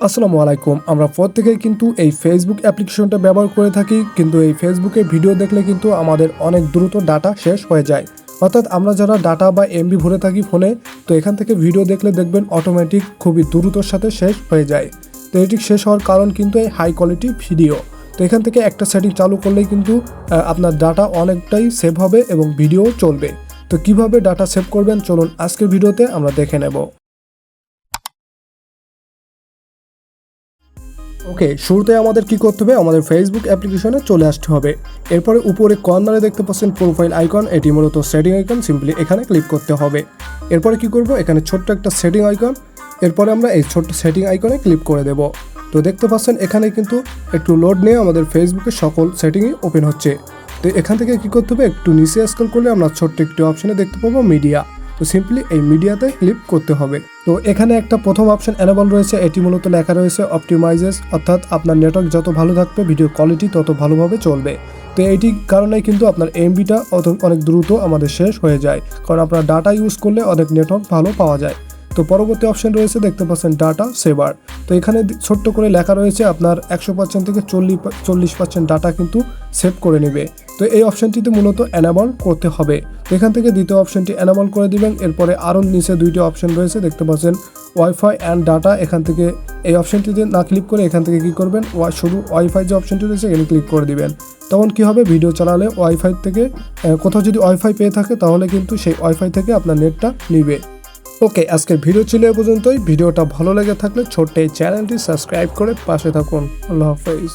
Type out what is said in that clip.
আসসালামু আলাইকুম। আমরা প্রত্যেকেই কিন্তু এই ফেসবুক অ্যাপ্লিকেশনটা ব্যবহার করে থাকি, কিন্তু এই ফেসবুকে ভিডিও দেখলে কিন্তু আমাদের অনেক দ্রুত ডাটা শেষ হয়ে যায়। অর্থাৎ আমরা যারা ডাটা বা এমবি ভরে থাকি ফোনে, তো এখান থেকে ভিডিও দেখলে দেখবেন অটোমেটিক খুবই দ্রুতর সাথে শেষ হয়ে যায়। তো এটি শেষ হওয়ার কারণ কিন্তু এই হাই কোয়ালিটি ভিডিও। তো এখান থেকে একটা সেটিং চালু করলেই কিন্তু আপনার ডাটা অনেকটাই সেভ হবে এবং ভিডিও চলবে। তো কিভাবে ডাটা সেভ করবেন চলুন আজকের ভিডিওতে আমরা দেখে নেব। ওকে, শুরুতে আমাদের কি করতে হবে, আমাদের ফেসবুক অ্যাপ্লিকেশনে চলে আসতে হবে। এরপরে উপরে কর্নারে দেখতে পাচ্ছেন প্রোফাইল আইকন, এটি মূলত সেটিং আইকন, সিম্পলি এখানে ক্লিক করতে হবে। এরপরে কি করব, এখানে ছোট্ট একটা সেটিং আইকন, এরপরে আমরা এই ছোট্ট সেটিং আইকনে ক্লিক করে দেব। তো দেখতে পাচ্ছেন এখানে কিন্তু একটু লোড নিয়ে আমাদের ফেসবুকের সকল সেটিংই ওপেন হচ্ছে। তো এখান থেকে কি করতে হবে, একটু নিচে স্ক্রল করলে আমরা ছোট্ট একটি অপশনে দেখতে পাবো মিডিয়া। তো সিম্পলি এই মিডিয়াতে ক্লিক করতে হবে। তো এখানে একটা প্রথম অপশন এনেবল রয়েছে, এটি মূলত লেখা রয়েছে অপটিমাইজেস, অর্থাৎ আপনার নেটওয়ার্ক যত ভালো থাকবে ভিডিও কোয়ালিটি তত ভালোভাবে চলবে। তো এইটি কারণে কিন্তু আপনার এমবিটা অনেক দ্রুত আমাদের শেষ হয়ে যায়, কারণ আপনার ডাটা ইউজ করলে অনেক নেটওয়ার্ক ভালো পাওয়া যায়। তো পরবর্তী অপশন রয়েছে দেখতে পাচ্ছেন ডাটা সেভার। তো এখানে ছোট্ট করে লেখা রয়েছে আপনার 100% থেকে 40% ডাটা কিন্তু সেভ করে নেবে। তো এই অপশনটিতে মূলত এনেবল করতে হবে। তো এখান থেকে দ্বিতীয় অপশনটি এনেবল করে দিবেন। এরপরে আরও নিচে দুইটি অপশন রয়েছে দেখতে পাচ্ছেন ওয়াইফাই অ্যান্ড ডাটা। এখান থেকে এই অপশনটিতে না ক্লিক করে এখান থেকে কি করবেন, শুধু ওয়াইফাই যে অপশনটি রয়েছে এখানে ক্লিক করে দিবেন। তখন কি হবে, ভিডিও চালালে ওয়াইফাই থেকে কোথাও যদি ওয়াইফাই পেয়ে থাকে তাহলে কিন্তু সেই ওয়াইফাই থেকে আপনার নেটটা নিবে। ওকে, আজকের ভিডিও ছিল এ পর্যন্তই। ভিডিওটা ভালো লেগে থাকলে ছোট্ট এই চ্যানেলটি সাবস্ক্রাইব করে পাশে থাকুন। আল্লাহ হাফেজ।